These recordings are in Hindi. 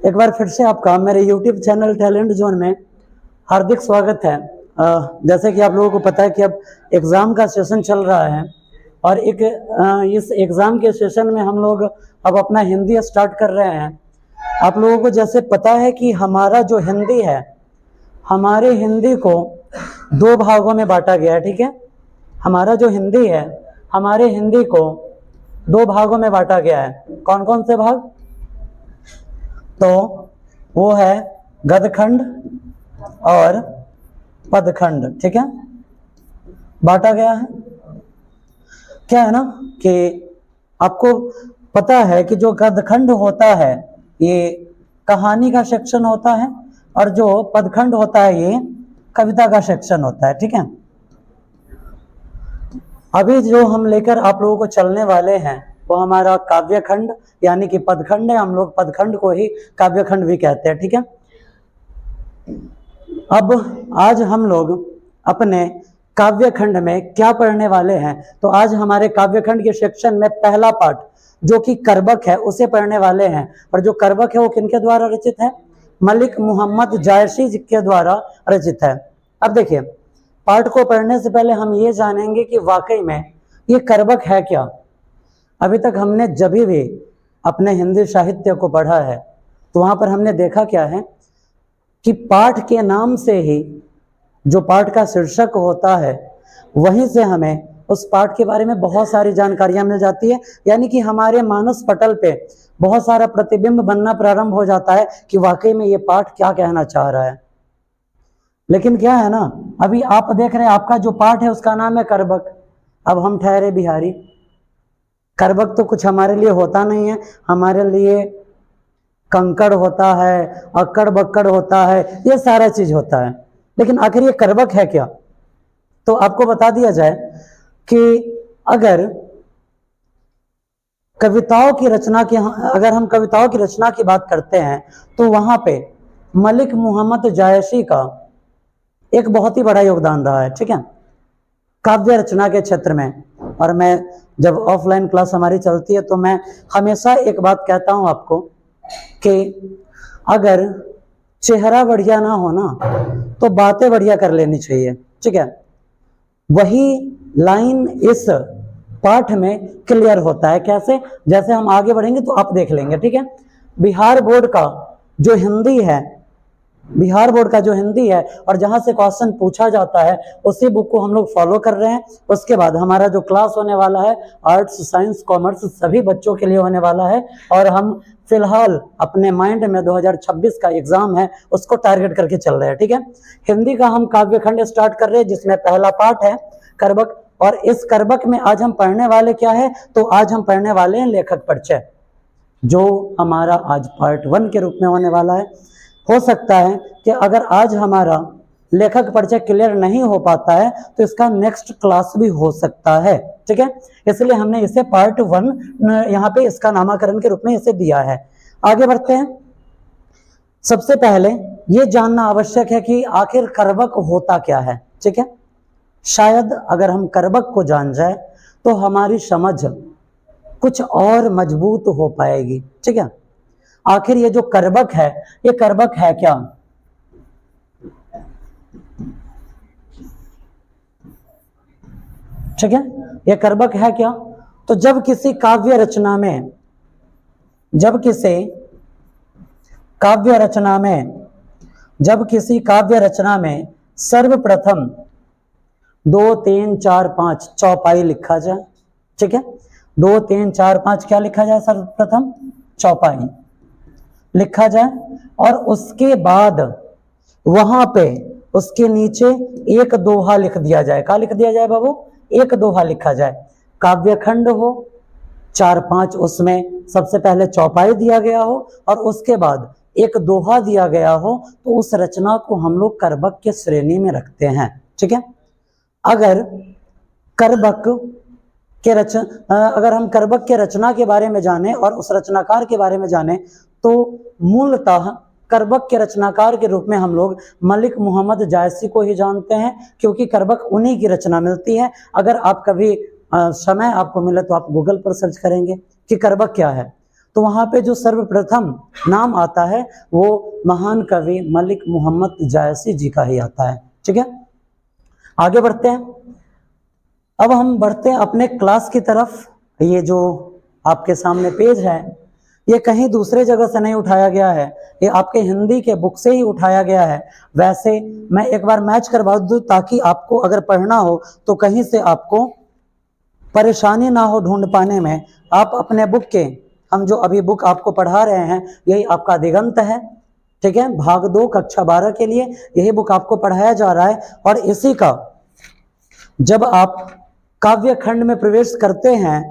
एक बार फिर से आपका मेरे YouTube चैनल टैलेंट जोन में हार्दिक स्वागत है। जैसे कि आप लोगों को पता है कि अब एग्ज़ाम का सेशन चल रहा है और इस एग्ज़ाम के सेशन में हम लोग अब अपना हिंदी स्टार्ट कर रहे हैं। आप लोगों को जैसे पता है कि हमारा जो हिंदी है, हमारे हिंदी को दो भागों में बांटा गया है। ठीक है, हमारा जो हिंदी है, हमारे हिंदी को दो भागों में बांटा गया है। कौन कौन से भाग? तो वो है गद्यखंड और पदखंड। ठीक है, बांटा गया है। क्या है ना कि आपको पता है कि जो गद्यखंड होता है ये कहानी का सेक्शन होता है और जो पदखंड होता है ये कविता का सेक्शन होता है। ठीक है, अभी जो हम लेकर आप लोगों को चलने वाले हैं वो हमारा काव्यखंड यानी कि पदखंड है। हम लोग पदखंड को ही काव्यखंड भी कहते हैं। ठीक है, अब आज हम लोग अपने काव्यखंड में क्या पढ़ने वाले हैं? तो आज हमारे काव्यखंड के सेक्शन में पहला पार्ट जो कि करबक है उसे पढ़ने वाले हैं। और जो करबक है वो किनके द्वारा रचित है? मलिक मोहम्मद जायसी जी के द्वारा रचित है। अब देखिए, पार्ट को पढ़ने से पहले हम ये जानेंगे कि वाकई में ये करबक है क्या। अभी तक हमने जब भी अपने हिंदी साहित्य को पढ़ा है तो वहाँ पर हमने देखा क्या है कि पाठ के नाम से ही जो पाठ का शीर्षक होता है वहीं से हमें उस पाठ के बारे में बहुत सारी जानकारियां मिल जाती है। यानी कि हमारे मानस पटल पे बहुत सारा प्रतिबिंब बनना प्रारंभ हो जाता है कि वाकई में ये पाठ क्या कहना चाह रहा है। लेकिन क्या है ना, अभी आप देख रहे हैं आपका जो पाठ है उसका नाम है करबक। अब हम ठहरे बिहारी, करबक तो कुछ हमारे लिए होता नहीं है। हमारे लिए कंकड़ होता है, अक्कड़ बक्कड़ होता है, ये सारा चीज होता है। लेकिन आखिर ये करबक है क्या? तो आपको बता दिया जाए कि अगर हम कविताओं की रचना की बात करते हैं तो वहां पे मलिक मोहम्मद जायसी का एक बहुत ही बड़ा योगदान रहा है। ठीक है, काव्य रचना के क्षेत्र में। और मैं जब ऑफलाइन क्लास हमारी चलती है तो मैं हमेशा एक बात कहता हूं आपको कि अगर चेहरा बढ़िया ना हो ना तो बातें बढ़िया कर लेनी चाहिए। ठीक है, वही लाइन इस पाठ में क्लियर होता है। कैसे? जैसे हम आगे बढ़ेंगे तो आप देख लेंगे। ठीक है, बिहार बोर्ड का जो हिंदी है और जहां से क्वेश्चन पूछा जाता है उसी बुक को हम लोग फॉलो कर रहे हैं। उसके बाद हमारा जो क्लास होने वाला है आर्ट्स, साइंस, कॉमर्स सभी बच्चों के लिए होने वाला है। और हम फिलहाल अपने माइंड में 2026 का एग्जाम है उसको टारगेट करके चल रहे हैं। ठीक है, हिंदी का हम काव्यखंड स्टार्ट कर रहे हैं जिसमें पहला पार्ट है करबक। और इस करबक में आज हम पढ़ने वाले क्या है? तो आज हम पढ़ने वाले हैं लेखक परिचय, जो हमारा आज पार्ट 1 के रूप में होने वाला है। हो सकता है कि अगर आज हमारा लेखक परिचय क्लियर नहीं हो पाता है तो इसका नेक्स्ट क्लास भी हो सकता है। ठीक है, इसलिए हमने इसे पार्ट 1 यहाँ पे इसका नामकरण के रूप में इसे दिया है। आगे बढ़ते हैं। सबसे पहले ये जानना आवश्यक है कि आखिर करबक होता क्या है। ठीक है, शायद अगर हम करबक को जान जाए तो हमारी समझ कुछ और मजबूत हो पाएगी। ठीक है, आखिर ये जो करबक है ये करबक है क्या? ठीक है, ये करबक है क्या? तो जब किसी काव्य रचना में सर्वप्रथम 2 3 4 5 चौपाई लिखा जाए। ठीक है, 2 3 4 5 क्या लिखा जाए? सर्वप्रथम चौपाई लिखा जाए और उसके बाद वहां पे उसके नीचे एक दोहा लिख दिया जाए। क्या लिख दिया जाए बाबू? एक दोहा लिखा जाए। काव्यखंड हो 4-5, उसमें सबसे पहले चौपाई दिया गया हो और उसके बाद एक दोहा दिया गया हो तो उस रचना को हम लोग करबक के श्रेणी में रखते हैं। ठीक है, अगर हम करबक के रचना के बारे में जाने और उस रचनाकार के बारे में जाने तो मूलतः करबक के रचनाकार के रूप में हम लोग मलिक मोहम्मद जायसी को ही जानते हैं, क्योंकि करबक उन्हीं की रचना मिलती है। अगर आप कभी समय आपको मिले तो आप गूगल पर सर्च करेंगे कि करबक क्या है, तो वहां पे जो सर्वप्रथम नाम आता है वो महान कवि मलिक मोहम्मद जायसी जी का ही आता है। ठीक है, आगे बढ़ते हैं। अब हम बढ़ते हैं अपने क्लास की तरफ। ये जो आपके सामने पेज है ये कहीं दूसरे जगह से नहीं उठाया गया है, ये आपके हिंदी के बुक से ही उठाया गया है। वैसे मैं एक बार मैच करवा दूं ताकि आपको अगर पढ़ना हो तो कहीं से आपको परेशानी ना हो ढूंढ पाने में। आप अपने बुक के, हम जो अभी बुक आपको पढ़ा रहे हैं यही आपका दिगंत है। ठीक है, भाग 2 कक्षा 12 के लिए यही बुक आपको पढ़ाया जा रहा है। और इसी का जब आप काव्य खंड में प्रवेश करते हैं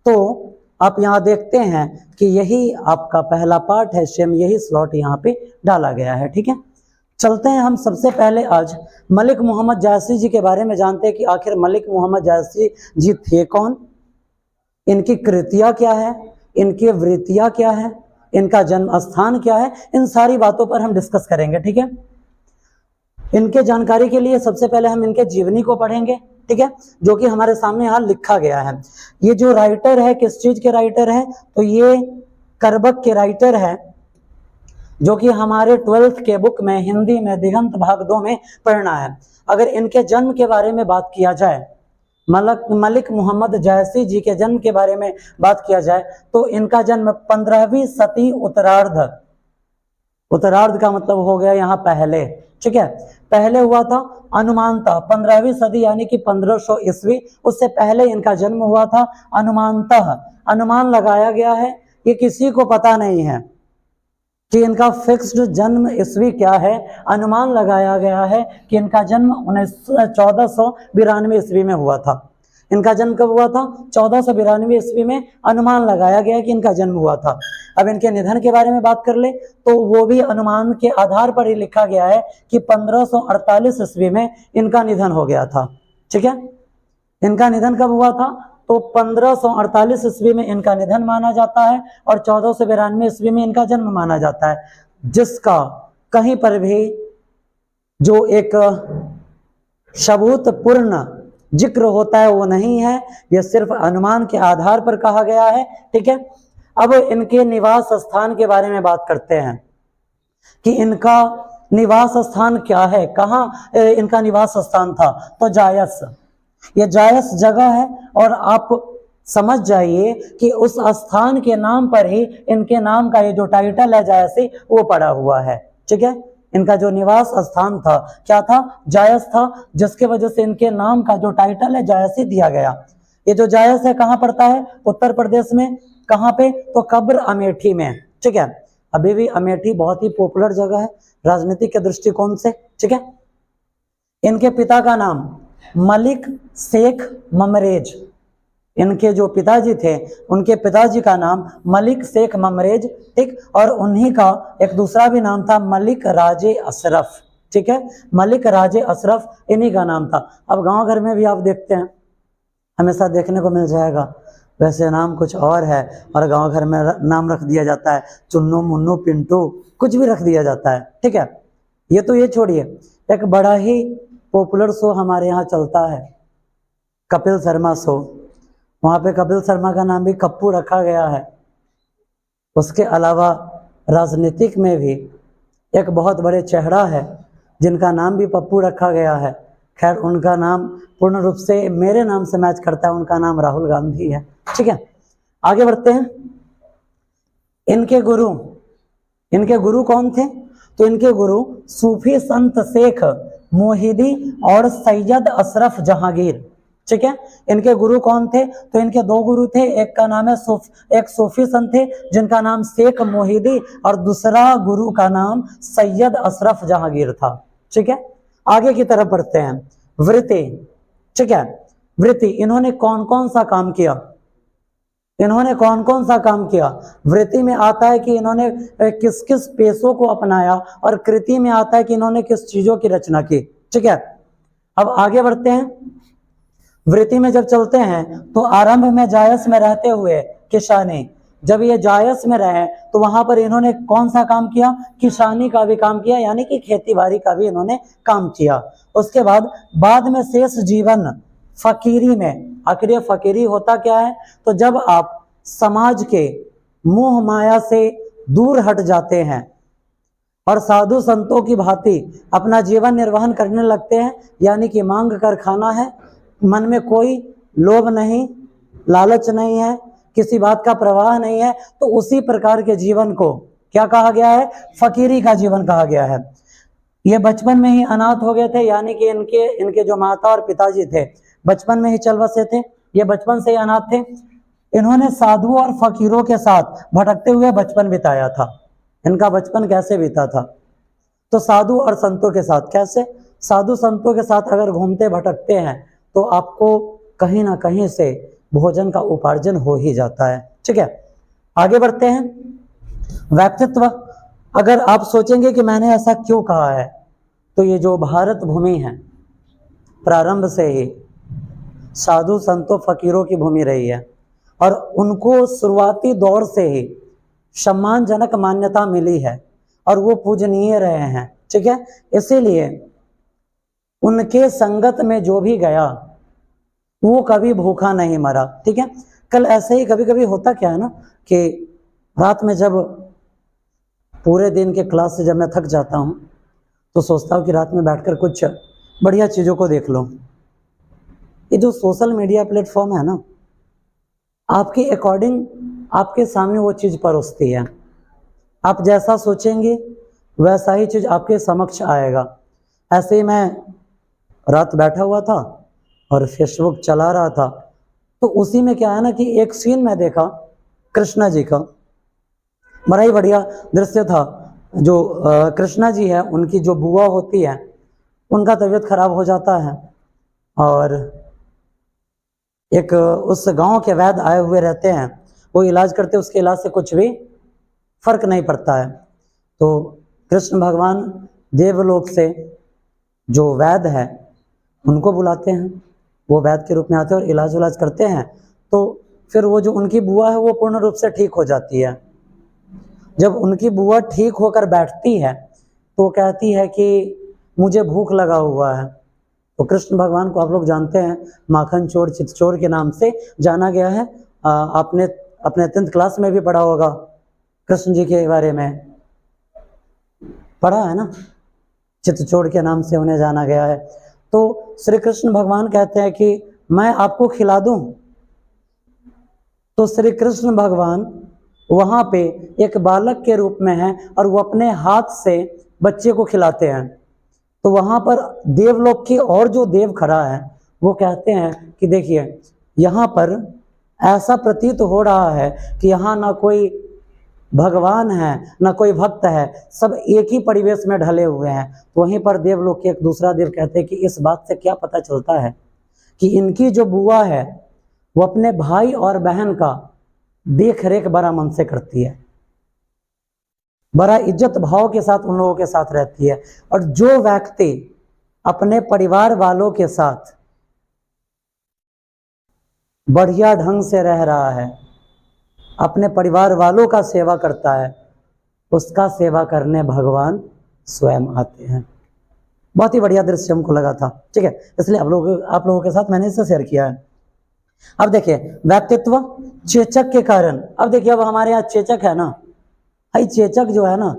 तो आप यहाँ देखते हैं कि यही आपका पहला पार्ट है, सेम यही स्लॉट यहाँ पे डाला गया है। ठीक है, चलते हैं हम सबसे पहले आज मलिक मोहम्मद जायसी जी के बारे में जानते हैं कि आखिर मलिक मोहम्मद जायसी जी थे कौन, इनकी कृतियाँ क्या है, इनकी वृत्तियाँ क्या है, इनका जन्म स्थान क्या है, इन सारी बातों पर हम डिस्कस करेंगे। ठीक है, इनके जानकारी के लिए सबसे पहले हम इनके जीवनी को पढ़ेंगे। ठीक है, जो कि हमारे सामने यहाँ लिखा गया है। ये जो राइटर है किस चीज के राइटर है, तो ये करबक के राइटर है, जो कि हमारे 12th के बुक में हिंदी में दिगंत भाग 2 में पढ़ना है। अगर इनके जन्म के बारे में बात किया जाए, मलिक मोहम्मद जायसी जी के जन्म के बारे में बात किया जाए तो इनका जन्म 15वीं सदी उत्तरार्ध का मतलब हो गया यहाँ पहले। ठीक है, पहले हुआ था अनुमानतः 15वीं सदी यानी कि 1500 ईस्वी, उससे पहले इनका जन्म हुआ था। अनुमानतः अनुमान लगाया गया है, ये किसी को पता नहीं है कि इनका फिक्स्ड जन्म ईस्वी क्या है। अनुमान लगाया गया है कि इनका जन्म 1492 ईस्वी में हुआ था। इनका जन्म कब हुआ था? 1492 ईस्वी में अनुमान लगाया गया कि इनका जन्म हुआ था। अब इनके निधन के बारे में बात कर ले तो वो भी अनुमान के आधार पर ही लिखा गया है कि 1548 ईस्वी में इनका निधन हो गया था। ठीक है, इनका निधन कब हुआ था? तो 1548 ईस्वी में इनका निधन माना जाता है और 1492 ईस्वी में इनका जन्म माना जाता है, जिसका कहीं पर भी जो एक सबूतपूर्ण जिक्र होता है वो नहीं है, यह सिर्फ अनुमान के आधार पर कहा गया है। ठीक है, अब इनके निवास स्थान के बारे में बात करते हैं कि इनका निवास स्थान क्या है, कहाँ इनका निवास स्थान था। तो जायस, ये जायस जगह है और आप समझ जाइए कि उस स्थान के नाम पर ही इनके नाम का ये जो टाइटल है जायसी वो पड़ा हुआ है। ठीक है, इनका जो निवास स्थान था क्या था? जायस था, जिसके वजह से इनके नाम का जो टाइटल है जायसी दिया गया। ये जो जायस है कहाँ पड़ता है? उत्तर प्रदेश में। कहाँ पे? तो कब्र अमेठी में। ठीक है, अभी भी अमेठी बहुत ही पॉपुलर जगह है राजनीतिक के दृष्टिकोण से। ठीक है, इनके पिता का नाम मलिक शेख ममरेज, इनके जो पिताजी थे उनके पिताजी का नाम मलिक शेख ममरेज। ठीक, और उन्हीं का एक दूसरा भी नाम था मलिक राजे अशरफ। ठीक है, मलिक राजे अशरफ इन्हीं का नाम था। अब गांव घर में भी आप देखते हैं हमेशा देखने को मिल जाएगा, वैसे नाम कुछ और है और गांव घर में नाम रख दिया जाता है चुन्नू मुन्नू पिंटू, कुछ भी रख दिया जाता है। ठीक है, ये तो ये छोड़िए, एक बड़ा ही पॉपुलर शो हमारे यहाँ चलता है कपिल शर्मा शो, वहाँ पे कपिल शर्मा का नाम भी कप्पू रखा गया है। उसके अलावा राजनीतिक में भी एक बहुत बड़े चेहरा है जिनका नाम भी पप्पू रखा गया है। खैर उनका नाम पूर्ण रूप से मेरे नाम से मैच करता है, उनका नाम राहुल गांधी है। ठीक है, आगे बढ़ते हैं। इनके गुरु कौन थे? तो इनके गुरु सूफी संत शेख मोहिदी और सैयद अशरफ जहांगीर। ठीक है, इनके गुरु कौन थे? तो इनके दो गुरु थे, एक का नाम है एक सूफी संत थे जिनका नाम शेख मोहिदी और दूसरा गुरु का नाम सैयद अशरफ जहांगीर था। ठीक है, आगे की तरफ बढ़ते हैं। वृत्ति, ठीक है, वृत्ति, इन्होंने कौन कौन सा काम किया? वृत्ति में आता है कि इन्होंने किस किस पेशों को अपनाया और कृति में आता है कि इन्होंने किस चीजों की रचना की। ठीक है, अब आगे बढ़ते हैं। वृत्ति में जब चलते हैं तो आरंभ में जायस में रहते हुए किसानी, जब ये जायस में रहे तो वहां पर इन्होंने कौन सा काम किया? किसानी का भी काम किया, यानी कि खेती बाड़ी का भी इन्होंने काम किया। उसके बाद में शेष जीवन फकीरी में। आखिर फकीरी होता क्या है? तो जब आप समाज के मोह माया से दूर हट जाते हैं और साधु संतों की भांति अपना जीवन निर्वहन करने लगते हैं, यानी कि मांग कर खाना है, मन में कोई लोभ नहीं, लालच नहीं है, किसी बात का प्रवाह नहीं है, तो उसी प्रकार के जीवन को क्या कहा गया है? फकीरी का जीवन कहा गया है। ये बचपन में ही अनाथ हो गए थे, यानी कि इनके जो माता और पिताजी थे बचपन में ही चल बसे थे, ये बचपन से ही अनाथ थे। इन्होंने साधुओं और फकीरों के साथ भटकते हुए बचपन बिताया था। इनका बचपन कैसे बीता था? तो साधु और संतों के साथ। कैसे? साधु संतों के साथ अगर घूमते भटकते हैं तो आपको कहीं ना कहीं से भोजन का उपार्जन हो ही जाता है। ठीक है, आगे बढ़ते हैं। व्यक्तित्व, अगर आप सोचेंगे कि मैंने ऐसा क्यों कहा है, तो ये जो भारत भूमि है प्रारंभ से ही साधु संतों फकीरों की भूमि रही है और उनको शुरुआती दौर से ही सम्मानजनक मान्यता मिली है और वो पूजनीय रहे हैं। ठीक है, इसीलिए उनके संगत में जो भी गया वो कभी भूखा नहीं मरा। ठीक है, कल ऐसे ही कभी कभी होता क्या है ना कि रात में जब पूरे दिन के क्लास से जब मैं थक जाता हूँ तो सोचता हूँ कि रात में बैठकर कुछ बढ़िया चीज़ों को देख लो। ये जो सोशल मीडिया प्लेटफॉर्म है ना, आपके अकॉर्डिंग आपके सामने वो चीज़ परोसती है। आप जैसा सोचेंगे वैसा ही चीज़ आपके समक्ष आएगा। ऐसे ही मैं रात बैठा हुआ था और फेसबुक चला रहा था, तो उसी में क्या है ना कि एक सीन मैं देखा कृष्णा जी का, बड़ा ही बढ़िया दृश्य था। जो कृष्णा जी है, उनकी जो बुआ होती है, उनका तबीयत खराब हो जाता है और एक उस गांव के वैद्य आए हुए रहते हैं, वो इलाज करते, उसके इलाज से कुछ भी फर्क नहीं पड़ता है। तो कृष्ण भगवान देवलोक से जो वैद्य है उनको बुलाते हैं, वो वैद्य के रूप में आते हैं और इलाज करते हैं। तो फिर वो जो उनकी बुआ है वो पूर्ण रूप से ठीक हो जाती है। जब उनकी बुआ ठीक होकर बैठती है तो कहती है कि मुझे भूख लगा हुआ है। तो कृष्ण भगवान को आप लोग जानते हैं, माखन चोर चितचोर के नाम से जाना गया है। आपने अपने 10th क्लास में भी पढ़ा होगा कृष्ण जी के बारे में, पढ़ा है ना, चितचोर के नाम से उन्हें जाना गया है। तो श्री कृष्ण भगवान कहते हैं कि मैं आपको खिला दूं, तो श्री कृष्ण भगवान वहां पे एक बालक के रूप में है और वो अपने हाथ से बच्चे को खिलाते हैं। तो वहां पर देवलोक की और जो देव खड़ा है वो कहते हैं कि देखिए यहाँ पर ऐसा प्रतीत हो रहा है कि यहाँ ना कोई भगवान है ना कोई भक्त है, सब एक ही परिवेश में ढले हुए हैं। तो वहीं पर देवलोक के एक दूसरा देव कहते हैं कि इस बात से क्या पता चलता है कि इनकी जो बुआ है वो अपने भाई और बहन का देख रेख बड़ा मन से करती है, बड़ा इज्जत भाव के साथ उन लोगों के साथ रहती है। और जो व्यक्ति अपने परिवार वालों के साथ बढ़िया ढंग से रह रहा है, अपने परिवार वालों का सेवा करता है, उसका सेवा करने भगवान स्वयं आते हैं। बहुत ही बढ़िया दृश्य हमको लगा था। ठीक है, इसलिए आप लोगों के साथ मैंने इसे शेयर किया है। अब देखिए व्यक्तित्व चेचक के कारण। अब देखिए अब हमारे यहाँ चेचक है ना, भाई चेचक जो है ना,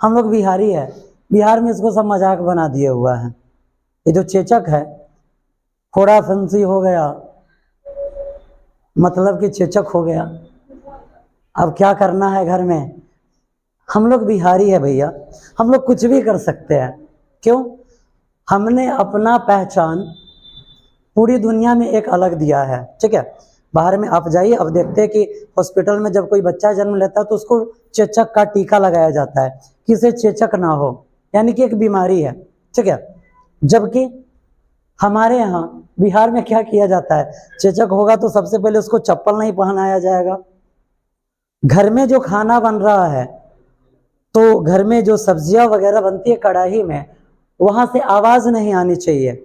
हम लोग बिहारी है, बिहार में इसको सब मजाक बना दिए हुआ है। ये जो चेचक है थोड़ा फंसी हो गया, मतलब कि चेचक हो गया। अब क्या करना है घर में, हम लोग बिहारी है भैया, हम लोग कुछ भी कर सकते हैं। क्यों? हमने अपना पहचान पूरी दुनिया में एक अलग दिया है। ठीक है, बाहर में आप जाइए, अब देखते हैं कि हॉस्पिटल में जब कोई बच्चा जन्म लेता है तो उसको चेचक का टीका लगाया जाता है कि इसे चेचक ना हो, यानी कि एक बीमारी है। ठीक है, जबकि हमारे यहाँ बिहार में क्या किया जाता है, चेचक होगा तो सबसे पहले उसको चप्पल नहीं पहनाया जाएगा। घर में जो खाना बन रहा है, तो घर में जो सब्जियां वगैरह बनती है कढ़ाई में, वहां से आवाज नहीं आनी चाहिए।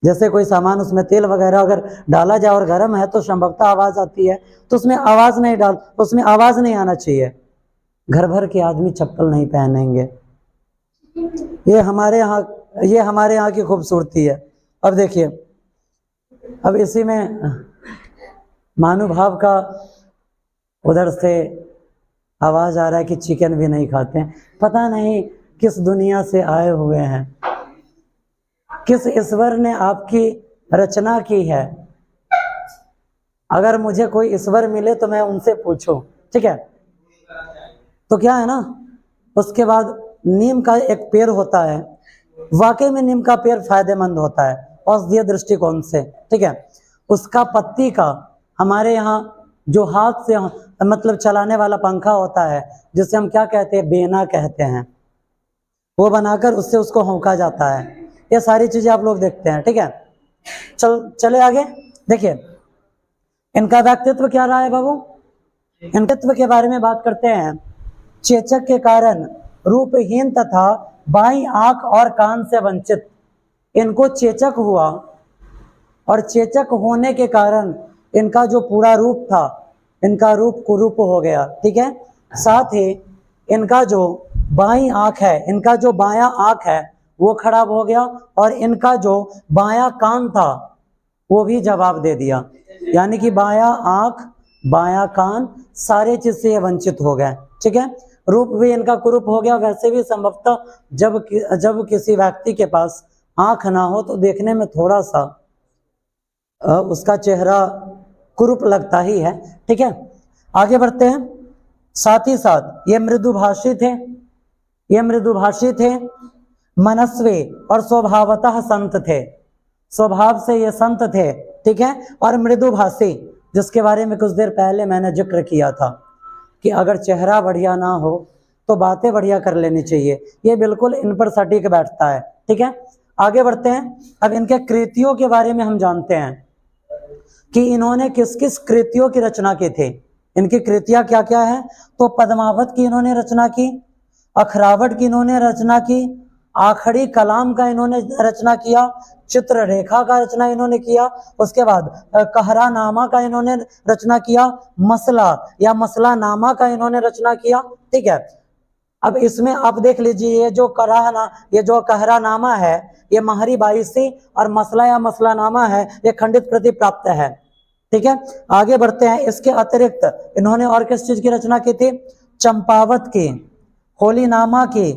जैसे कोई सामान उसमें तेल वगैरह अगर डाला जाए और गर्म है तो संभवतः आवाज आती है, तो उसमें आवाज नहीं आना चाहिए। घर भर के आदमी चप्पल नहीं पहनेंगे। ये हमारे यहाँ की खूबसूरती है। अब देखिए, अब इसी में महानुभाव का उधर से आवाज आ रहा है कि चिकन भी नहीं खाते हैं। पता नहीं किस दुनिया से आए हुए हैं, किस ईश्वर ने आपकी रचना की है। अगर मुझे कोई ईश्वर मिले तो मैं उनसे पूछूं, ठीक है। तो क्या है ना, उसके बाद नीम का एक पेड़ होता है, वाकई में नीम का पेड़ फायदेमंद होता है औषधीय दृष्टिकोण से, ठीक है। उसका पत्ती का हमारे यहाँ जो हाथ से मतलब चलाने वाला पंखा होता है, जिसे हम क्या कहते हैं, बेना कहते हैं, वो बनाकर उससे उसको हौंका जाता है। ये सारी चीजें आप लोग देखते हैं, ठीक है। चले आगे। देखिए इनका व्यक्तित्व क्या रहा है बाबू, व्यक्तित्व के बारे में बात करते हैं। चेचक के कारण रूपहीन तथा बाईं आंख और कान से वंचित, इनको चेचक हुआ और चेचक होने के कारण इनका जो पूरा रूप था, इनका रूप कुरूप हो गया, ठीक है। साथ ही इनका जो बाईं आंख है, इनका जो बायां आंख है वो खराब हो गया और इनका जो बायां कान था वो भी जवाब दे दिया, यानी कि बायां आंख बायां कान सारे चीज से वंचित हो गए, ठीक है। रूप भी इनका कुरूप हो गया। वैसे भी संभवतः जब किसी व्यक्ति के पास आंख ना हो तो देखने में थोड़ा सा उसका चेहरा कुरूप लगता ही है, ठीक है। आगे बढ़ते हैं। साथ ही साथ ये मृदुभाषी थे, ये मृदुभाषी थे, मनस्वी और स्वभावतः संत थे, स्वभाव से ये संत थे, ठीक है। और मृदुभाषी, जिसके बारे में कुछ देर पहले मैंने जिक्र किया था कि अगर चेहरा बढ़िया ना हो तो बातें बढ़िया कर लेनी चाहिए, ये बिल्कुल इन पर सटीक बैठता है, ठीक है। आगे बढ़ते हैं। अब इनके कृतियों के बारे में हम जानते हैं कि इन्होंने किस किस कृतियों की रचना की थी। इनकी कृतियां क्या क्या है, तो पद्मावत की इन्होंने रचना की, अखरावट की इन्होंने रचना की, आखड़ी कलाम का इन्होंने रचना किया, चित्ररेखा का रचना इन्होंने किया, उसके बाद कहरानामा का इन्होंने रचना किया, मसला या मसला नामा का इन्होंने रचना किया, ठीक है। अब इसमें आप देख लीजिए, ये जो कहरानामा है ये महरी बाईसी और मसला या मसला नामा है ये खंडित प्रति प्राप्त है, ठीक है। आगे बढ़ते हैं। इसके अतिरिक्त इन्होंने और किस चीज की रचना की थी, चंपावत की, होलीनामा की,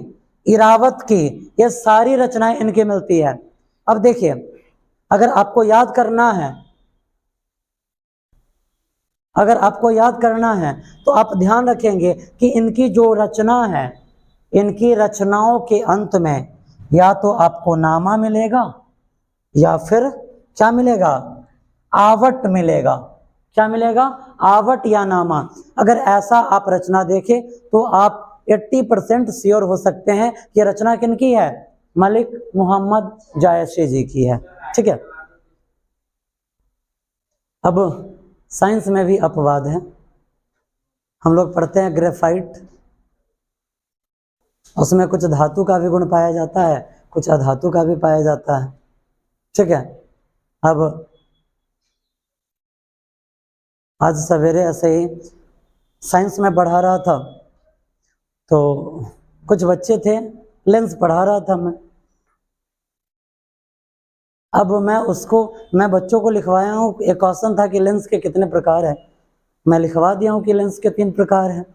इरावत की, ये सारी रचनाएं इनकी मिलती है। अब देखिए अगर आपको याद करना है, अगर आपको याद करना है तो आप ध्यान रखेंगे कि इनकी जो रचना है, इनकी रचनाओं के अंत में या तो आपको नामा मिलेगा या फिर क्या मिलेगा, आवट मिलेगा। क्या मिलेगा, आवट या नामा। अगर ऐसा आप रचना देखें तो आप 80% श्योर हो सकते हैं कि रचना किनकी है, मलिक मोहम्मद जायसी जी की है, ठीक है। अब साइंस में भी अपवाद है। हम लोग पढ़ते हैं ग्रेफाइट, उसमें कुछ धातु का भी गुण पाया जाता है, कुछ अधातु का भी पाया जाता है, ठीक है। अब आज सवेरे ऐसे ही साइंस में पढ़ा रहा था तो कुछ बच्चे थे, लेंस पढ़ा रहा था मैं। अब मैं बच्चों को लिखवाया हूँ, एक क्वेश्चन था कि लेंस के कितने प्रकार हैं, मैं लिखवा दिया हूँ कि लेंस के 3 प्रकार हैं।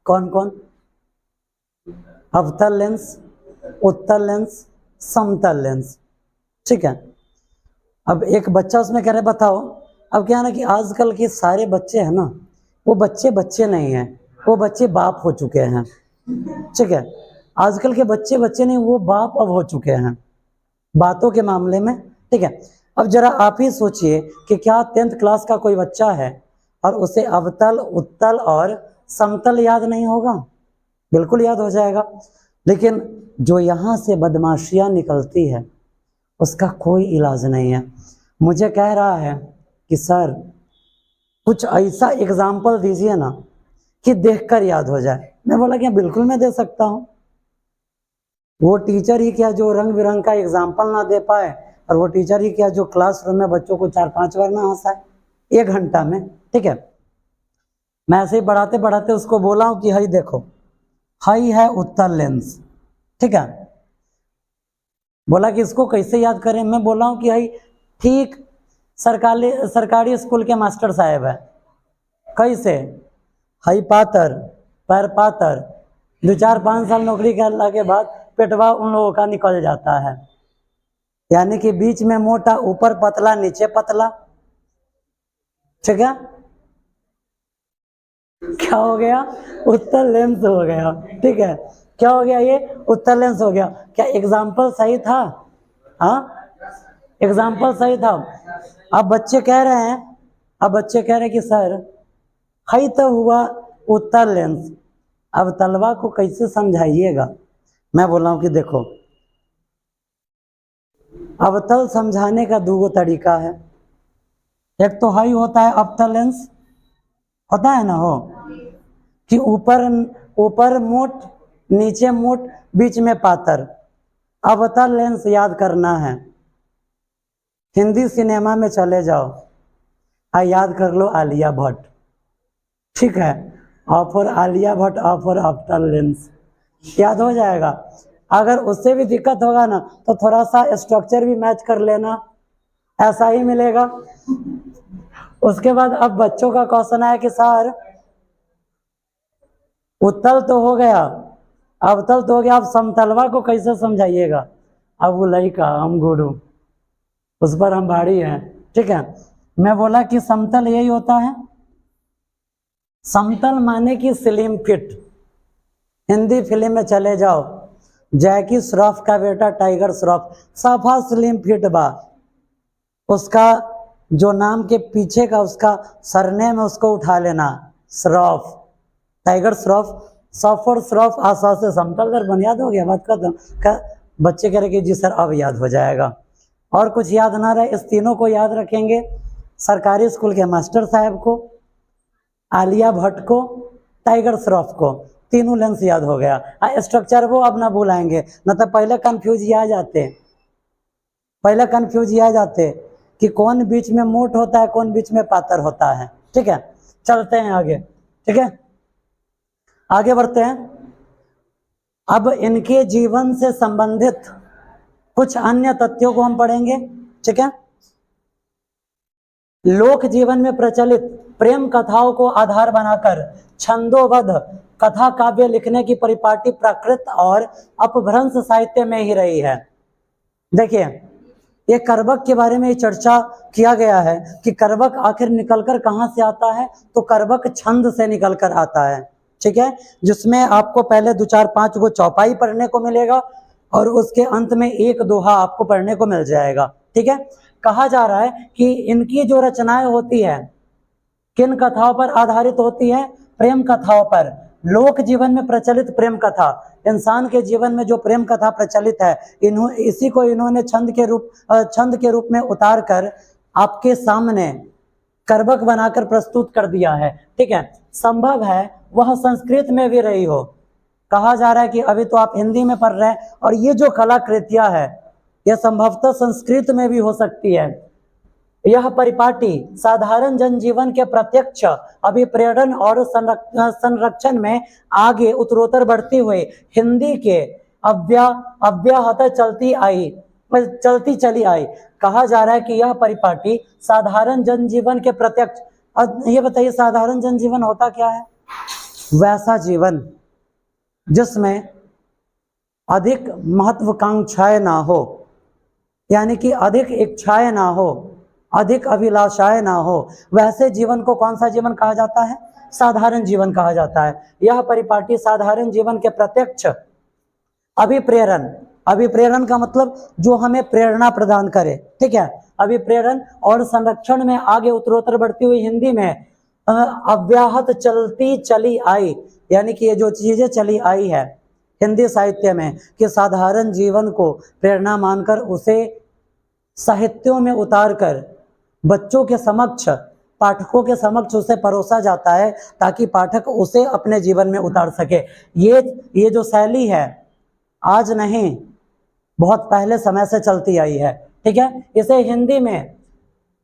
कौन कौन, अवतल लेंस, उत्तल लेंस, समतल लेंस, ठीक है। अब एक बच्चा उसमें कह रहे बताओ, अब क्या है ना कि आजकल के सारे बच्चे हैं ना, वो बच्चे नहीं हैं, वो बच्चे बाप हो चुके हैं, ठीक है। आजकल के बच्चे नहीं, वो बाप अब हो चुके हैं बातों के मामले में, ठीक है। अब जरा आप ही सोचिए कि क्या 10th क्लास का कोई बच्चा है और उसे अवतल, उत्तल और समतल याद नहीं होगा, बिल्कुल याद हो जाएगा। लेकिन जो यहाँ से बदमाशियाँ निकलती है उसका कोई इलाज नहीं है। मुझे कह रहा है कि सर कुछ ऐसा एग्जाम्पल दीजिए ना कि देखकर याद हो जाए। मैं बोला कि बिल्कुल मैं दे सकता हूँ। वो टीचर ही क्या जो रंग बिरंग का एग्जाम्पल ना दे पाए, और वो टीचर ही क्या जो क्लासरूम में बच्चों को 4-5 बार ना हंसाए 1 घंटा में, ठीक है। मैं ऐसे ही पढ़ाते पढ़ाते उसको बोला हूँ कि हई देखो, हई है उत्तल लेंस, ठीक है। बोला कि इसको कैसे याद करें, मैं बोला हूँ कि हई ठीक सरकारी स्कूल के मास्टर साहब है, कैसे, हई पातर, पैर पातर, 2-4-5 साल नौकरी करने के बाद पेटवा उन लोगों का निकल जाता है, यानी कि बीच में मोटा, ऊपर पतला, नीचे पतला। ठीक है, क्या हो गया? उत्तर लेंस हो गया। ठीक है, क्या हो गया? ये उत्तर लेंस हो गया। क्या एग्जाम्पल सही था? हाँ, एग्जाम्पल सही था। अब बच्चे कह रहे हैं कि सर हई तो हुआ उत्तर लेंस, अब तलवा को कैसे समझाइएगा? मैं बोल रहा हूं कि देखो, अवतल समझाने का 2 तरीका है। एक तो हई होता है अवतल लेंस, होता है ना, हो कि ऊपर मोट, नीचे मोट, बीच में पातर। अवतल लेंस याद करना है, हिंदी सिनेमा में चले जाओ, याद कर लो आलिया भट्ट। ठीक है, ऑफर आलिया भट्ट, ऑफर अवतल लेंस, याद हो जाएगा। अगर उससे भी दिक्कत होगा ना तो थोड़ा सा स्ट्रक्चर भी मैच कर लेना, ऐसा ही मिलेगा। उसके बाद अब बच्चों का क्वेश्चन है कि सर उत्तल तो हो गया, अवतल तो हो गया, अब समतलवा को कैसे समझाइएगा? अब वो लड़का, हम गुरु, उस पर हम भारी हैं। ठीक है, मैं बोला कि समतल यही होता है। समतल माने कि स्लिम फिट। हिंदी फिल्म में चले जाओ, जैकी श्रॉफ का बेटा टाइगर श्रॉफ, सफा स्लिम फिट बा। उसका जो नाम के पीछे का उसका सरनेम है उसको उठा लेना, श्रॉफ, टाइगर श्रॉफ, सफर श्रॉफ, आशा से समतल। कर बन याद हो गया, बात खत्म। बच्चे कह रहे कि जी सर अब याद हो जाएगा। और कुछ याद ना रहे, इस तीनों को याद रखेंगे, सरकारी स्कूल के मास्टर साहब को, आलिया भट्ट को, टाइगर श्रॉफ को, तीनों लेंस याद हो गया। स्ट्रक्चर वो अब ना भुलाएंगे, न तो पहले कंफ्यूज आ जाते कि कौन बीच में मोट होता है, कौन बीच में पातर होता है। ठीक है, चलते हैं आगे। ठीक है, आगे बढ़ते हैं। अब इनके जीवन से संबंधित कुछ अन्य तथ्यों को हम पढ़ेंगे। ठीक है, लोक जीवन में प्रचलित प्रेम कथाओं को आधार बनाकर छंदोबद्ध कथा काव्य लिखने की परिपाटी प्राकृत और अपभ्रंश साहित्य में ही रही है। देखिए, ये करबक के बारे में चर्चा किया गया है कि करबक आखिर निकलकर कहाँ से आता है, तो करबक छंद से निकलकर आता है। ठीक है, जिसमें आपको पहले 2-4-5 गो चौपाई पढ़ने को मिलेगा और उसके अंत में 1 दोहा आपको पढ़ने को मिल जाएगा। ठीक है, कहा जा रहा है कि इनकी जो रचनाएं होती है किन कथाओं पर आधारित होती है? प्रेम कथाओं पर। लोक जीवन में प्रचलित प्रेम कथा, इंसान के जीवन में जो प्रेम कथा प्रचलित है, इसी को इन्होंने छंद के रूप में उतार कर आपके सामने करबक बनाकर प्रस्तुत कर दिया है। ठीक है, संभव है वह संस्कृत में भी रही हो। कहा जा रहा है कि अभी तो आप हिंदी में पढ़ रहे हैं और ये जो कलाकृतियां है यह संभवतः संस्कृत में भी हो सकती है। यह परिपाटी साधारण जनजीवन के प्रत्यक्ष अभिप्रेरण और संरक्षण में आगे उत्तरोत्तर बढ़ती हुई हिंदी के अव्याहत चलती चली आई। कहा जा रहा है कि यह परिपाटी साधारण जनजीवन के प्रत्यक्ष, ये बताइए साधारण जनजीवन होता क्या है? वैसा जीवन जिसमें अधिक महत्वाकांक्षाएं ना हो, यानी कि अधिक इच्छाएं ना हो, अधिक अभिलाषाएं ना हो, वैसे जीवन को कौन सा जीवन कहा जाता है? साधारण जीवन कहा जाता है। यह परिपाटी साधारण जीवन के प्रत्यक्ष अभिप्रेरण का मतलब जो हमें प्रेरणा प्रदान करे। ठीक है, अभिप्रेरण और संरक्षण में आगे उत्तरोत्तर बढ़ती हुई हिंदी में अव्याहत चलती चली आई, यानी कि ये जो चीजें चली आई है हिंदी साहित्य में कि साधारण जीवन को प्रेरणा मानकर उसे साहित्यों में उतारकर बच्चों के समक्ष, पाठकों के समक्ष उसे परोसा जाता है ताकि पाठक उसे अपने जीवन में उतार सके। ये जो शैली है आज नहीं, बहुत पहले समय से चलती आई है। ठीक है, इसे हिंदी में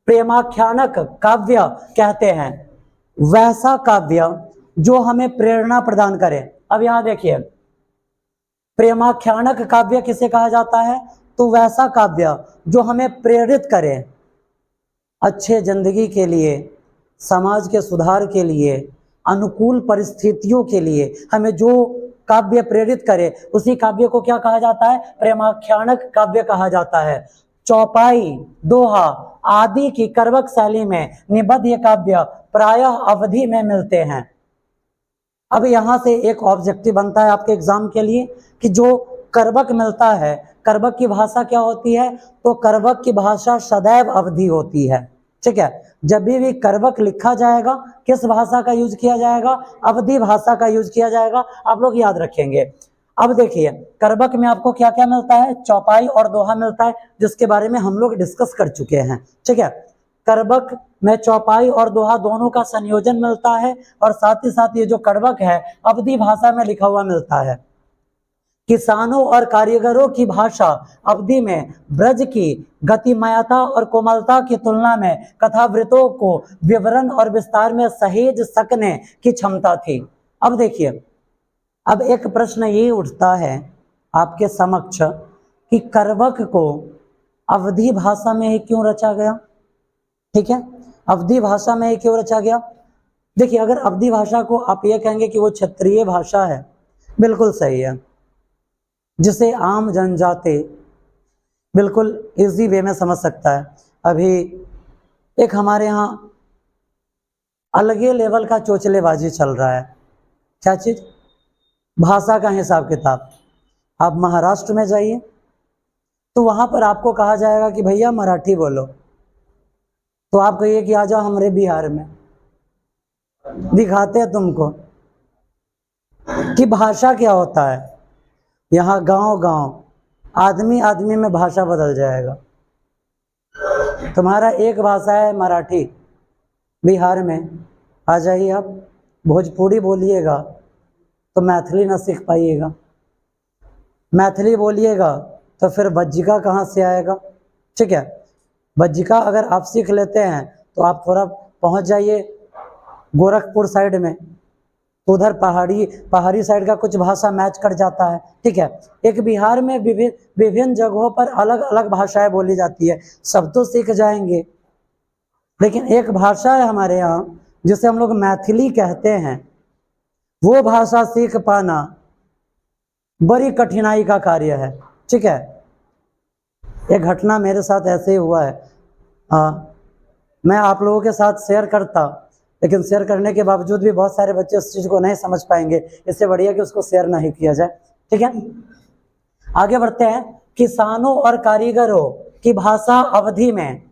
प्रेमाख्यानक काव्य कहते हैं, वैसा काव्य जो हमें प्रेरणा प्रदान करे। अब यहां देखिए, प्रेमाख्यानक काव्य किसे कहा जाता है? तो वैसा काव्य जो हमें प्रेरित करे अच्छे जिंदगी के लिए, समाज के सुधार के लिए, अनुकूल परिस्थितियों के लिए हमें जो काव्य प्रेरित करे उसी काव्य को क्या कहा जाता है? प्रेमाख्यानक काव्य कहा जाता है। चौपाई, दोहा आदि की करवक शैली में निबद्ध ये काव्य प्रायः अवधि में मिलते हैं। अब यहां से एक ऑब्जेक्टिव बनता है आपके एग्जाम के लिए कि जो करवक मिलता है, करवक की भाषा क्या होती है? तो करवक की भाषा सदैव अवधि होती है। ठीक है, जब भी करवक लिखा जाएगा किस भाषा का यूज किया जाएगा? अवधि भाषा का यूज किया जाएगा। आप लोग याद रखेंगे। अब देखिए करवक में आपको क्या क्या मिलता है? चौपाई और दोहा मिलता है, जिसके बारे में हम लोग डिस्कस कर चुके हैं। ठीक है, करवक में चौपाई और दोहा दोनों का संयोजन मिलता है और साथ ही साथ ये जो करवक है अवधि भाषा में लिखा हुआ मिलता है। किसानों और कारीगरों की भाषा अवधि में ब्रज की गतिमयता और कोमलता की तुलना में कथावृतों को विवरण और विस्तार में सहेज सकने की क्षमता थी। अब देखिए, अब एक प्रश्न ये उठता है आपके समक्ष कि करवक को अवधि भाषा में ही क्यों रचा गया? ठीक है, अवधि भाषा में ही क्यों रचा गया? देखिए, अगर अवधि भाषा को आप ये कहेंगे कि वो क्षेत्रीय भाषा है, बिल्कुल सही है, जिसे आम जनजाति बिल्कुल इजी वे में समझ सकता है। अभी एक हमारे यहाँ अलगे लेवल का चोचलेबाजी चल रहा है। क्या चीज? भाषा का हिसाब किताब। आप महाराष्ट्र में जाइए तो वहां पर आपको कहा जाएगा कि भैया मराठी बोलो, तो आप कहिए कि आ जाओ हमारे बिहार में, दिखाते हैं तुमको कि भाषा क्या होता है। यहाँ गांव गांव, आदमी आदमी में भाषा बदल जाएगा। तुम्हारा एक भाषा है मराठी, बिहार में आ जाइए आप भोजपुरी बोलिएगा तो मैथिली ना सीख पाइएगा, मैथिली बोलिएगा तो फिर बज्जिका कहाँ से आएगा? ठीक है, बज्जिका अगर आप सीख लेते हैं तो आप थोड़ा पहुँच जाइए गोरखपुर साइड में, उधर पहाड़ी साइड का कुछ भाषा मैच कर जाता है। ठीक है, एक बिहार में विभिन्न जगहों पर अलग अलग भाषाएं बोली जाती है, सब तो सीख जाएंगे, लेकिन एक भाषा है हमारे यहाँ जिसे हम लोग मैथिली कहते हैं, वो भाषा सीख पाना बड़ी कठिनाई का कार्य है। ठीक है, एक घटना मेरे साथ ऐसे ही हुआ है। मैं आप लोगों के साथ शेयर करता, लेकिन शेयर करने के बावजूद भी बहुत सारे बच्चे उस चीज को नहीं समझ पाएंगे, इससे बढ़िया कि उसको शेयर नहीं किया जाए। ठीक है, आगे बढ़ते हैं। किसानों और कारीगरों की भाषा अवधि में,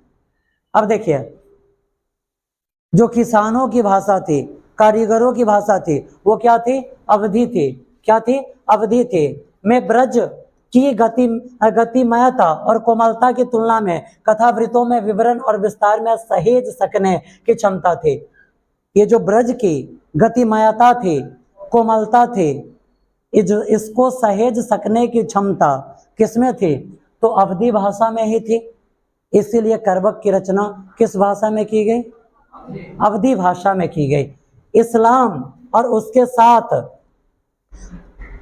अब देखिए जो किसानों की भाषा थी, कारीगरों की भाषा थी, वो क्या थी? अवधि थी। क्या थी? अवधि थी। में ब्रज की गतिमयता और कोमलता की तुलना में कथावृतों में विवरण और विस्तार में सहेज सकने की क्षमता थी। ये जो ब्रज की गतिमयता थी, कोमलता थी, इसको सहेज सकने की क्षमता किसमें थी? तो अवधि भाषा में ही थी। इसीलिए करवक की रचना किस भाषा में की गई? अवधि भाषा में की गई। इस्लाम और उसके साथ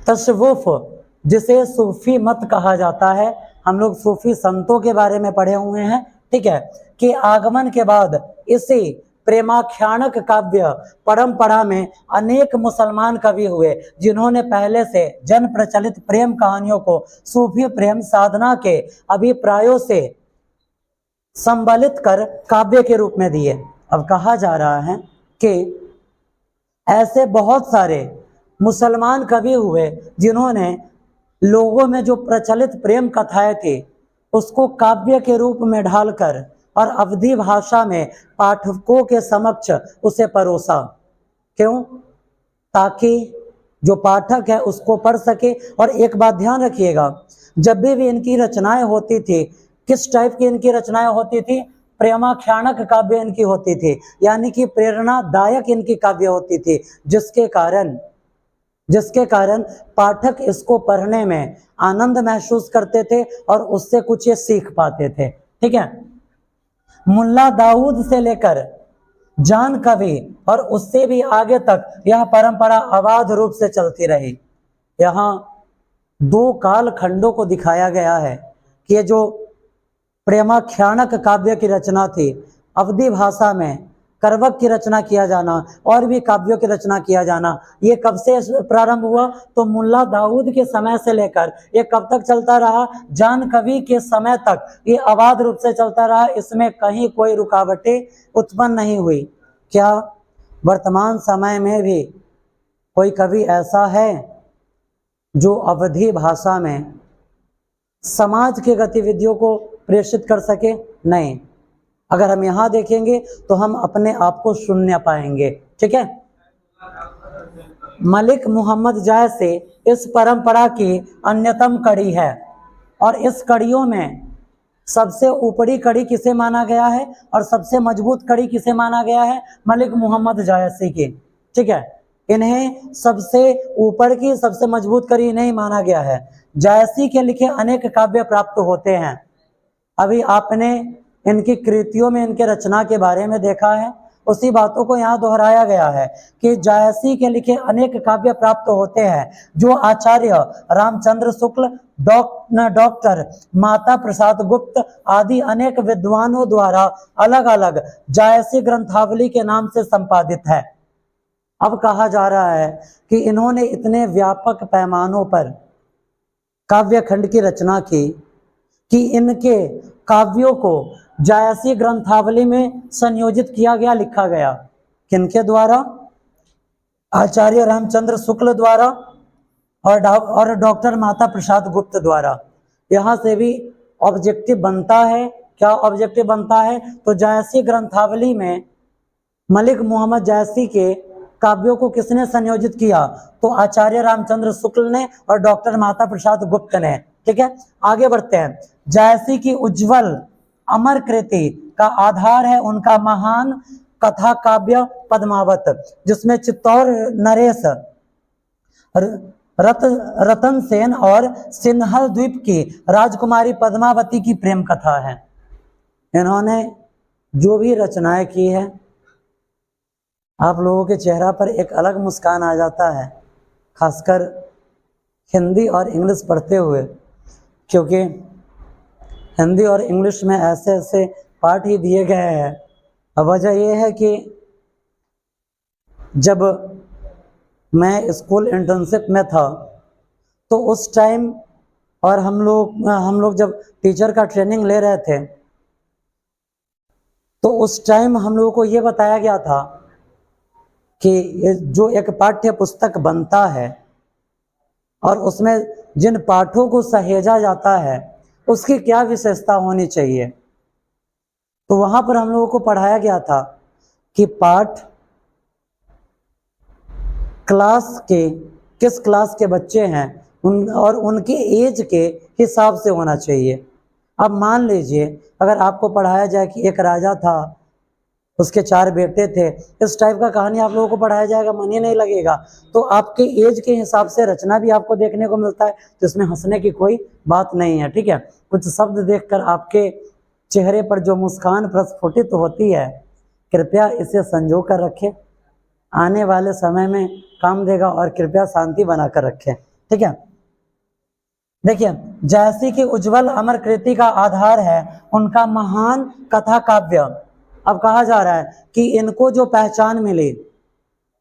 तशव्वुफ, जिसे सूफी मत कहा जाता है, हम लोग सूफी संतों के बारे में पढ़े हुए हैं। ठीक है, कि आगमन के बाद इसी प्रेमाख्यानक काव्य परंपरा में अनेक मुसलमान कवि हुए, जिन्होंने पहले से जन प्रचलित प्रेम कहानियों को सूफी प्रेम साधना के अभिप्रायों से संबलित कर काव्य के रूप में दिए। अब कहा जा रहा है कि ऐसे बहुत सारे मुसलमान कवि हुए जिन्होंने लोगों में जो प्रचलित प्रेम कथाएं थी उसको काव्य के रूप में ढालकर और अवधि भाषा में पाठकों के समक्ष उसे परोसा। क्यों? ताकि जो पाठक है उसको पढ़ सके। और एक बात ध्यान रखिएगा, जब भी इनकी रचनाएं होती थी, किस टाइप की इनकी रचनाएं होती थी? प्रेमाख्यानक काव्य इनकी होती थी, यानी कि प्रेरणादायक इनकी काव्य होती थी, जिसके कारण पाठक इसको पढ़ने में आनंद महसूस करते थे और उससे कुछ ये सीख पाते थे। ठीक है, मुल्ला दाऊद से लेकर जान कवि और उससे भी आगे तक यह परंपरा अबाध रूप से चलती रही। यहाँ दो काल खंडों को दिखाया गया है कि ये जो प्रेमाख्यानक काव्य की रचना थी अवधि भाषा में करवक की रचना किया जाना और भी काव्यों की रचना किया जाना, ये कब से प्रारंभ हुआ? तो मुल्ला दाऊद के समय से लेकर ये कब तक चलता रहा? जान कवि के समय तक ये अबाध रूप से चलता रहा। इसमें कहीं कोई रुकावटें उत्पन्न नहीं हुई। क्या वर्तमान समय में भी कोई कवि ऐसा है जो अवधी भाषा में समाज के गतिविधियों को प्रेषित कर सके? नहीं। अगर हम यहाँ देखेंगे तो हम अपने आप को शून्य पाएंगे। ठीक है, मलिक मोहम्मद जायसी इस परंपरा की अन्यतम कड़ी है और इस कड़ियों में सबसे ऊपरी कड़ी किसे माना गया है और सबसे मजबूत कड़ी किसे माना गया है? मलिक मोहम्मद जायसी की। ठीक है, इन्हें सबसे ऊपर की सबसे मजबूत कड़ी नहीं माना गया है। जायसी के लिखे अनेक काव्य प्राप्त होते हैं। अभी आपने इनकी कृतियों में इनके रचना के बारे में देखा है, उसी बातों को यहाँ दोहराया गया है कि जायसी के लिखे अनेक काव्य प्राप्त होते हैं जो आचार्य रामचंद्र शुक्ल, डॉक्टर माता प्रसाद गुप्त आदि अनेक विद्वानों द्वारा अलग अलग जायसी ग्रंथावली के नाम से संपादित है। अब कहा जा रहा है कि इन्होंने इतने व्यापक पैमानों पर काव्य खंड की रचना की कि इनके काव्यों को जायसी ग्रंथावली में संयोजित किया गया, लिखा गया। किनके द्वारा? आचार्य रामचंद्र शुक्ल द्वारा और डॉक्टर माता प्रसाद गुप्त द्वारा। यहाँ से भी ऑब्जेक्टिव बनता है। क्या ऑब्जेक्टिव बनता है? तो जायसी ग्रंथावली में मलिक मोहम्मद जायसी के काव्यों को किसने संयोजित किया? तो आचार्य रामचंद्र शुक्ल ने और डॉक्टर माता प्रसाद गुप्त ने। ठीक है, आगे बढ़ते हैं। जायसी की उज्जवल अमर कृति का आधार है उनका महान कथा काव्य पद्मावत, जिसमें चित्तौर नरेश, रतन सेन और सिन्हल द्वीप की राजकुमारी पद्मावती की प्रेम कथा है। इन्होंने जो भी रचनाएं की है, आप लोगों के चेहरा पर एक अलग मुस्कान आ जाता है, खासकर हिंदी और इंग्लिश पढ़ते हुए, क्योंकि हिंदी और इंग्लिश में ऐसे ऐसे पाठ ही दिए गए हैं। वजह यह है कि जब मैं स्कूल इंटर्नशिप में था तो उस टाइम और हम लोग जब टीचर का ट्रेनिंग ले रहे थे तो उस टाइम हम लोगों को ये बताया गया था कि जो एक पाठ्य पुस्तक बनता है और उसमें जिन पाठों को सहेजा जाता है उसकी क्या विशेषता होनी चाहिए। तो वहां पर हम लोगों को पढ़ाया गया था कि पाठ किस क्लास के बच्चे हैं और उनके एज के हिसाब से होना चाहिए। अब मान लीजिए अगर आपको पढ़ाया जाए कि एक राजा था, उसके 4 बेटे थे, इस टाइप का कहानी आप लोगों को पढ़ाया जाएगा, मन ही नहीं लगेगा। तो आपके एज के हिसाब से रचना भी आपको देखने को मिलता है, तो इसमें हंसने की कोई बात नहीं है। ठीक है, कुछ शब्द देखकर आपके चेहरे पर जो मुस्कान प्रस्फुटित होती है, कृपया इसे संजो कर रखें, आने वाले समय में काम देगा, और कृपया शांति बनाकर रखें। ठीक है, देखिए, जायसी की उज्जवल अमर कृति का आधार है उनका महान कथा काव्य। अब कहा जा रहा है कि इनको जो पहचान मिली,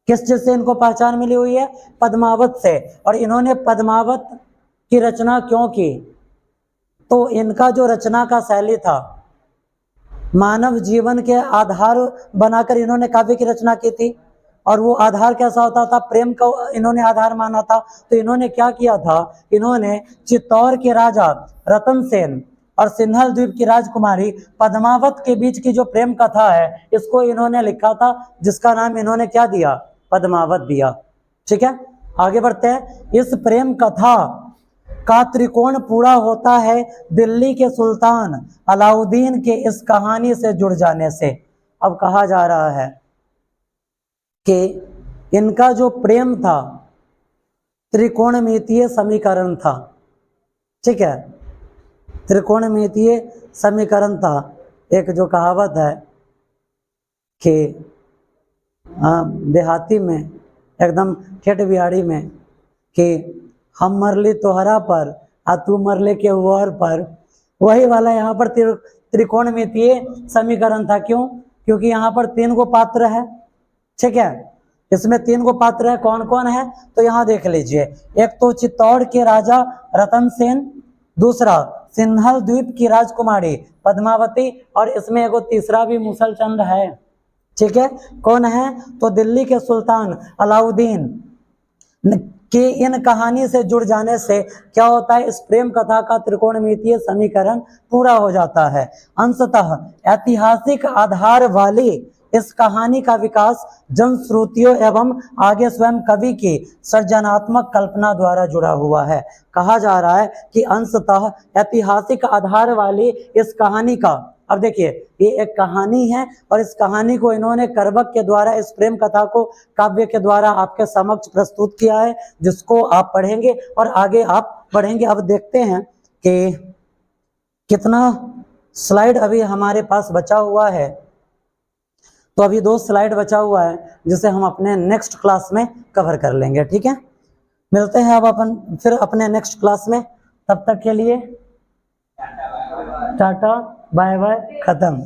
किस चीज से इनको पहचान मिली हुई है? पद्मावत से। और इन्होंने पद्मावत की रचना क्यों की? तो इनका जो रचना का शैली था, मानव जीवन के आधार बनाकर इन्होंने काव्य की रचना की थी। और वो आधार कैसा होता था? प्रेम को इन्होंने आधार माना था। तो इन्होंने क्या किया था? इन्होंने चित्तौर के राजा रतन सेन और सिन्हल द्वीप की राजकुमारी पद्मावत के बीच की जो प्रेम कथा है, इसको इन्होंने लिखा था, जिसका नाम इन्होंने क्या दिया? पद्मावत दिया। ठीक है, आगे बढ़ते हैं। इस प्रेम कथा का त्रिकोण पूरा होता है दिल्ली के सुल्तान अलाउद्दीन के इस कहानी से जुड़ जाने से। अब कहा जा रहा है कि इनका जो प्रेम था त्रिकोणमितीय समीकरण था। ठीक है, त्रिकोणमितीय समीकरण था। एक जो कहावत है कि देहाती में, एकदम ठेठ बिहारी में, कि हम मरली तोहरा पर आ तू मरले के वर पर, वही वाला यहाँ पर त्रिकोणमितीय समीकरण था। क्यों? क्योंकि यहाँ पर 3 गो पात्र है, ठीक है। इसमें 3 गो पात्र है, कौन कौन है तो यहाँ देख लीजिए। एक तो चित्तौड़ के राजा रतन सेन, दूसरा सिंहल द्वीप की राजकुमारी पद्मावती, और इसमें एगो तीसरा भी मुसलचंद है, ठीक है। कौन है तो दिल्ली के सुल्तान अलाउद्दीन के इन कहानी से जुड़ जाने से क्या होता है, इस प्रेम कथा का त्रिकोणमितीय समीकरण पूरा हो जाता है। अंततः ऐतिहासिक आधार वाली इस कहानी का विकास जनश्रुतियों एवं आगे स्वयं कवि की सृजनात्मक कल्पना द्वारा जुड़ा हुआ है। कहा जा रहा है कि अंशतः ऐतिहासिक आधार वाली इस कहानी का, अब देखिए ये एक कहानी है और इस कहानी को इन्होंने करबक के द्वारा, इस प्रेम कथा को काव्य के द्वारा आपके समक्ष प्रस्तुत किया है, जिसको आप पढ़ेंगे और आगे आप पढ़ेंगे। अब देखते हैं कि कितना स्लाइड अभी हमारे पास बचा हुआ है। तो अभी 2 स्लाइड बचा हुआ है जिसे हम अपने नेक्स्ट क्लास में कवर कर लेंगे, ठीक है। मिलते हैं अब अपन फिर अपने नेक्स्ट क्लास में, तब तक के लिए टाटा बाय बाय, खत्म।